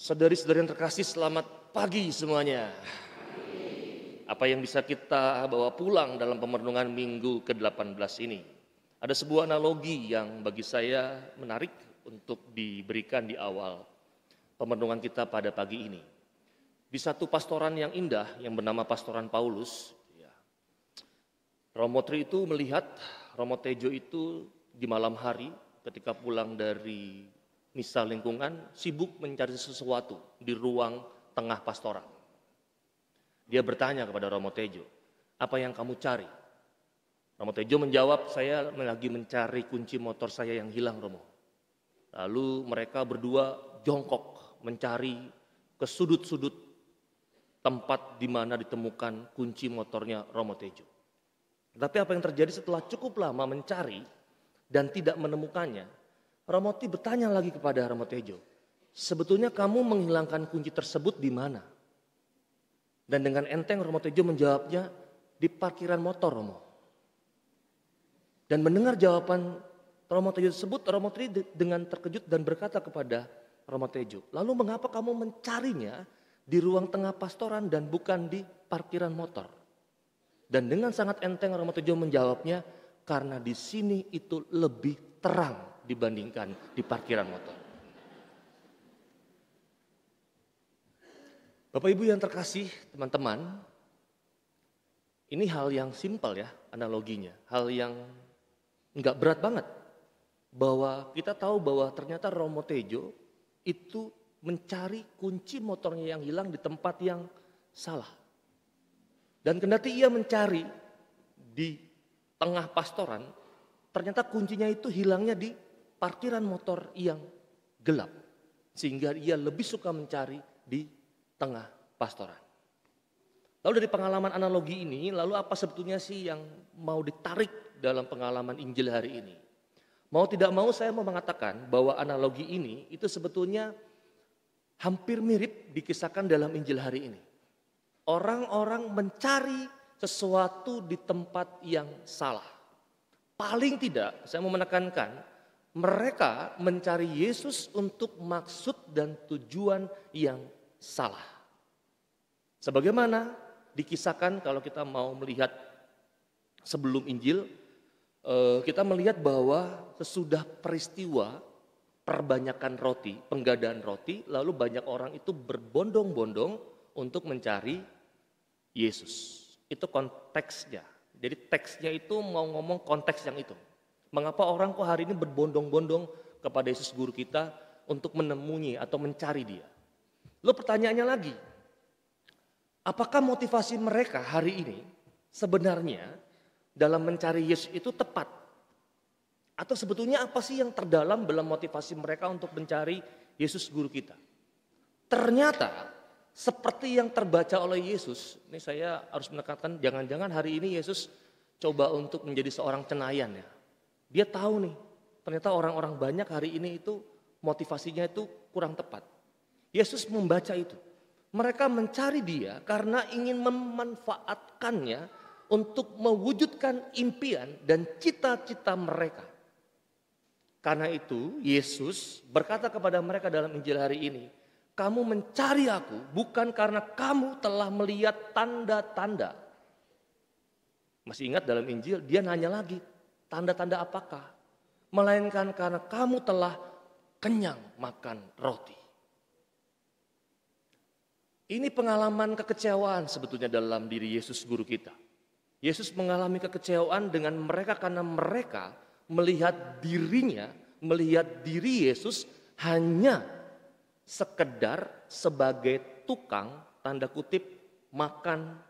Saudari-saudari yang terkasih, selamat pagi semuanya. Apa yang bisa kita bawa pulang dalam pemerenungan minggu ke-18 ini? Ada sebuah analogi yang bagi saya menarik untuk diberikan di awal pemerenungan kita pada pagi ini. Di satu pastoran yang indah yang bernama Pastoran Paulus, Romo Tri itu melihat Romo Tejo itu di malam hari ketika pulang dari misa lingkungan sibuk mencari sesuatu di ruang tengah pastoran. Dia bertanya kepada Romo Tejo, "Apa yang kamu cari?" Romo Tejo menjawab, "Saya lagi mencari kunci motor saya yang hilang, Romo." Lalu mereka berdua jongkok mencari ke sudut-sudut tempat di mana ditemukan kunci motornya Romo Tejo. Tapi apa yang terjadi setelah cukup lama mencari dan tidak menemukannya, Romo Ti bertanya lagi kepada Romo Tejo, "Sebetulnya kamu menghilangkan kunci tersebut di mana?" Dan dengan enteng Romo Tejo menjawabnya, "Di parkiran motor, Romo." Dan mendengar jawaban Romo Tejo tersebut, Romo Tri dengan terkejut dan berkata kepada Romo Tejo, "Lalu mengapa kamu mencarinya di ruang tengah pastoran dan bukan di parkiran motor?" Dan dengan sangat enteng Romo Tejo menjawabnya, "Karena di sini itu lebih terang dibandingkan di parkiran motor." Bapak Ibu yang terkasih, teman-teman, ini hal yang simpel ya analoginya, hal yang enggak berat banget. Bahwa kita tahu bahwa ternyata Romo Tejo itu mencari kunci motornya yang hilang di tempat yang salah. Dan kendati ia mencari di tengah pastoran, ternyata kuncinya itu hilangnya di parkiran motor yang gelap. Sehingga ia lebih suka mencari di tengah pastoran. Lalu dari pengalaman analogi ini, lalu apa sebetulnya sih yang mau ditarik dalam pengalaman Injil hari ini? Mau tidak mau saya mau mengatakan bahwa analogi ini itu sebetulnya hampir mirip dikisahkan dalam Injil hari ini. Orang-orang mencari sesuatu di tempat yang salah. Paling tidak, saya mau menekankan, mereka mencari Yesus untuk maksud dan tujuan yang salah. Sebagaimana dikisahkan kalau kita mau melihat sebelum Injil, kita melihat bahwa sesudah peristiwa perbanyakan roti, penggadaan roti, lalu banyak orang itu berbondong-bondong untuk mencari Yesus. Itu konteksnya. Jadi teksnya itu mau ngomong konteks yang itu. Mengapa orang kok hari ini berbondong-bondong kepada Yesus guru kita untuk menemui atau mencari dia? Lalu pertanyaannya lagi, apakah motivasi mereka hari ini sebenarnya dalam mencari Yesus itu tepat? Atau sebetulnya apa sih yang terdalam dalam motivasi mereka untuk mencari Yesus guru kita? Ternyata seperti yang terbaca oleh Yesus, ini saya harus menekankan jangan-jangan hari ini Yesus coba untuk menjadi seorang cenayan ya. Dia tahu nih, ternyata orang-orang banyak hari ini itu motivasinya itu kurang tepat. Yesus membaca itu. Mereka mencari dia karena ingin memanfaatkannya untuk mewujudkan impian dan cita-cita mereka. Karena itu Yesus berkata kepada mereka dalam Injil hari ini, "Kamu mencari aku bukan karena kamu telah melihat tanda-tanda." Masih ingat dalam Injil dia nanya lagi, tanda-tanda apakah? Melainkan karena kamu telah kenyang makan roti. Ini pengalaman kekecewaan sebetulnya dalam diri Yesus guru kita. Yesus mengalami kekecewaan dengan mereka karena mereka melihat dirinya, melihat diri Yesus hanya sekedar sebagai tukang, tanda kutip, makan,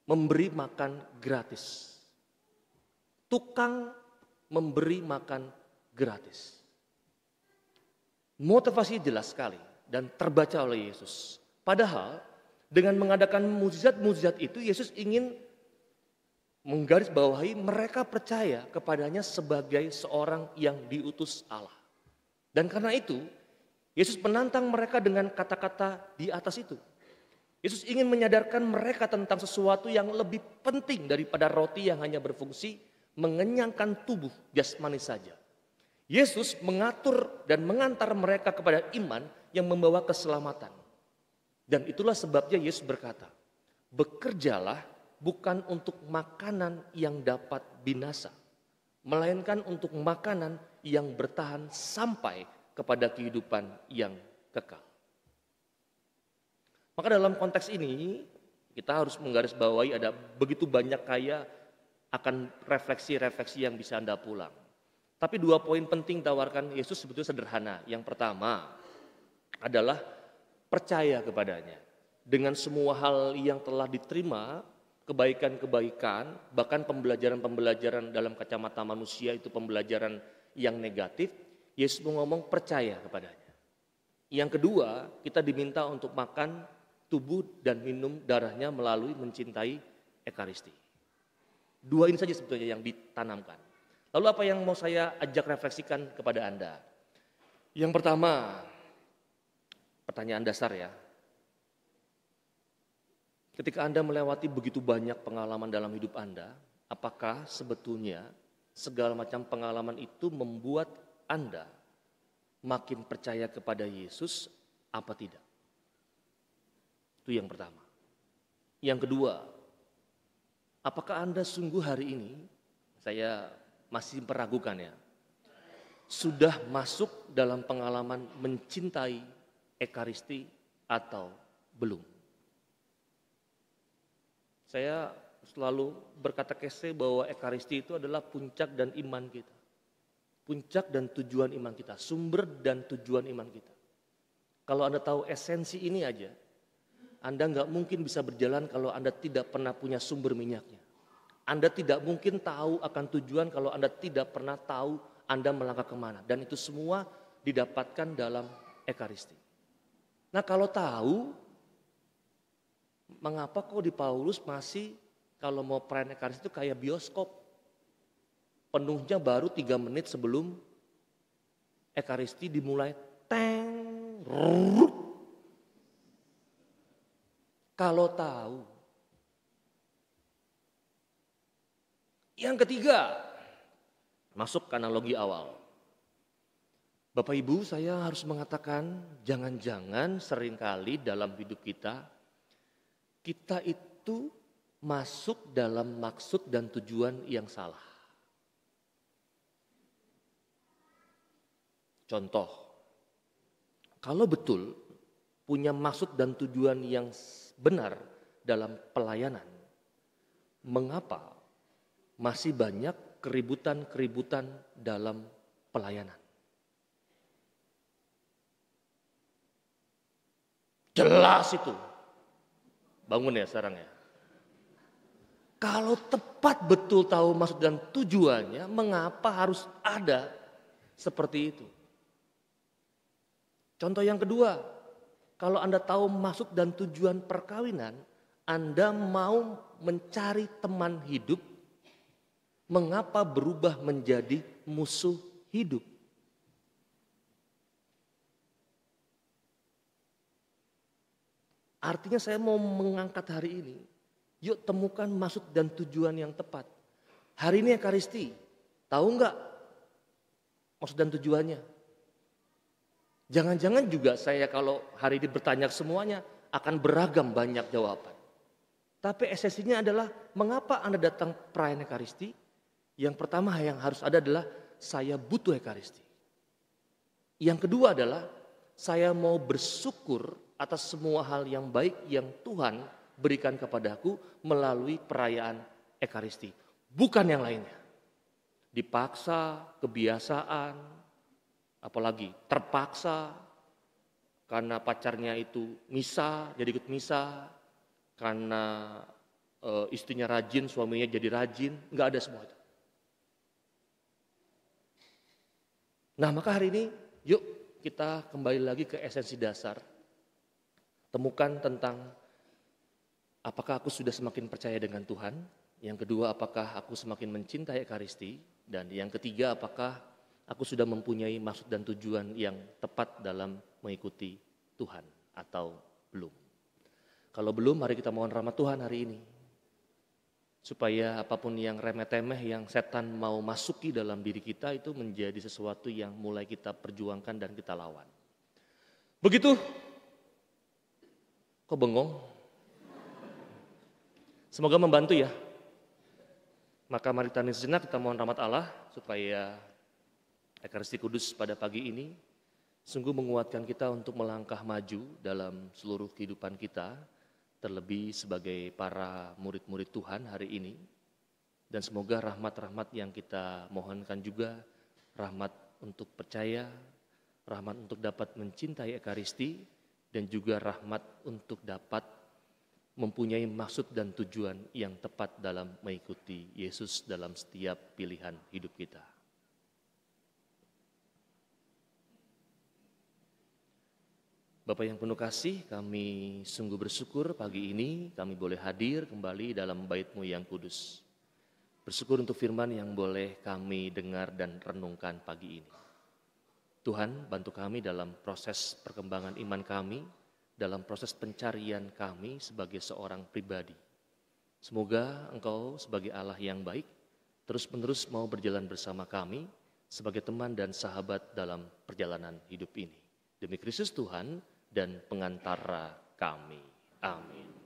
memberi makan gratis. Tukang memberi makan gratis. Motivasi jelas sekali dan terbaca oleh Yesus. Padahal dengan mengadakan mukjizat-mukjizat itu Yesus ingin menggarisbawahi mereka percaya kepadanya sebagai seorang yang diutus Allah. Dan karena itu Yesus menantang mereka dengan kata-kata di atas itu. Yesus ingin menyadarkan mereka tentang sesuatu yang lebih penting daripada roti yang hanya berfungsi mengenyangkan tubuh jasmani saja. Yesus mengatur dan mengantar mereka kepada iman yang membawa keselamatan. Dan itulah sebabnya Yesus berkata, bekerjalah bukan untuk makanan yang dapat binasa, melainkan untuk makanan yang bertahan sampai kepada kehidupan yang kekal. Maka dalam konteks ini kita harus menggarisbawahi ada begitu banyak kaya akan refleksi-refleksi yang bisa Anda pulang. Tapi 2 poin penting tawarkan Yesus sebetulnya sederhana. Yang pertama adalah percaya kepadanya. Dengan semua hal yang telah diterima, kebaikan-kebaikan, bahkan pembelajaran-pembelajaran dalam kacamata manusia itu pembelajaran yang negatif, Yesus ngomong percaya kepadanya. Yang kedua, kita diminta untuk makan tubuh dan minum darahnya melalui mencintai Ekaristi. 2 ini saja sebetulnya yang ditanamkan. Lalu apa yang mau saya ajak refleksikan kepada Anda? Yang pertama, pertanyaan dasar ya. Ketika Anda melewati begitu banyak pengalaman dalam hidup Anda, apakah sebetulnya segala macam pengalaman itu membuat Anda makin percaya kepada Yesus apa tidak? Itu yang pertama. Yang kedua, apakah Anda sungguh hari ini, saya masih meragukan ya, sudah masuk dalam pengalaman mencintai Ekaristi atau belum? Saya selalu berkata kese bahwa Ekaristi itu adalah puncak dan iman kita. Puncak dan tujuan iman kita, sumber dan tujuan iman kita. Kalau Anda tahu esensi ini aja, Anda nggak mungkin bisa berjalan kalau Anda tidak pernah punya sumber minyaknya. Anda tidak mungkin tahu akan tujuan kalau Anda tidak pernah tahu Anda melangkah kemana. Dan itu semua didapatkan dalam Ekaristi. Nah kalau tahu, mengapa kok di Paulus masih kalau mau perayaan Ekaristi itu kayak bioskop. Penuhnya baru 3 menit sebelum Ekaristi dimulai. Teng, rrrr. Kalau tahu. Yang ketiga, masuk ke analogi awal. Bapak Ibu, saya harus mengatakan jangan-jangan seringkali dalam hidup kita itu masuk dalam maksud dan tujuan yang salah. Contoh, kalau betul punya maksud dan tujuan yang benar dalam pelayanan, mengapa masih banyak keributan-keributan dalam pelayanan? Jelas itu. Bangun ya sekarang ya. Kalau tepat betul tahu maksud dan tujuannya, mengapa harus ada seperti itu? Contoh yang kedua, kalau Anda tahu maksud dan tujuan perkawinan, Anda mau mencari teman hidup, mengapa berubah menjadi musuh hidup? Artinya saya mau mengangkat hari ini, yuk temukan maksud dan tujuan yang tepat. Hari ini Ekaristi, tahu nggak maksud dan tujuannya? Jangan-jangan juga saya kalau hari ini bertanya semuanya akan beragam banyak jawaban. Tapi esensinya adalah mengapa Anda datang perayaan Ekaristi? Yang pertama yang harus ada adalah saya butuh Ekaristi. Yang kedua adalah saya mau bersyukur atas semua hal yang baik yang Tuhan berikan kepadaku melalui perayaan Ekaristi. Bukan yang lainnya. Dipaksa, kebiasaan, apalagi terpaksa karena pacarnya itu misa, jadi ikut misa. Karena istrinya rajin, suaminya jadi rajin. Enggak ada semua itu. Nah maka hari ini yuk kita kembali lagi ke esensi dasar. Temukan tentang apakah aku sudah semakin percaya dengan Tuhan. Yang kedua, apakah aku semakin mencintai Ekaristi. Dan yang ketiga, apakah aku sudah mempunyai maksud dan tujuan yang tepat dalam mengikuti Tuhan atau belum. Kalau belum, mari kita mohon rahmat Tuhan hari ini. Supaya apapun yang remeh-temeh yang setan mau masuki dalam diri kita itu menjadi sesuatu yang mulai kita perjuangkan dan kita lawan. Begitu? Kok bengong? Semoga membantu ya. Maka mari kita sejenak, kita mohon rahmat Allah supaya Ekaristi Kudus pada pagi ini sungguh menguatkan kita untuk melangkah maju dalam seluruh kehidupan kita, terlebih sebagai para murid-murid Tuhan hari ini. Dan semoga rahmat-rahmat yang kita mohonkan juga, rahmat untuk percaya, rahmat untuk dapat mencintai Ekaristi, dan juga rahmat untuk dapat mempunyai maksud dan tujuan yang tepat dalam mengikuti Yesus dalam setiap pilihan hidup kita. Bapak yang penuh kasih, kami sungguh bersyukur pagi ini kami boleh hadir kembali dalam bait-Mu yang kudus. Bersyukur untuk firman yang boleh kami dengar dan renungkan pagi ini. Tuhan, bantu kami dalam proses perkembangan iman kami, dalam proses pencarian kami sebagai seorang pribadi. Semoga Engkau sebagai Allah yang baik, terus-menerus mau berjalan bersama kami sebagai teman dan sahabat dalam perjalanan hidup ini. Demi Kristus Tuhan dan pengantara kami. Amin.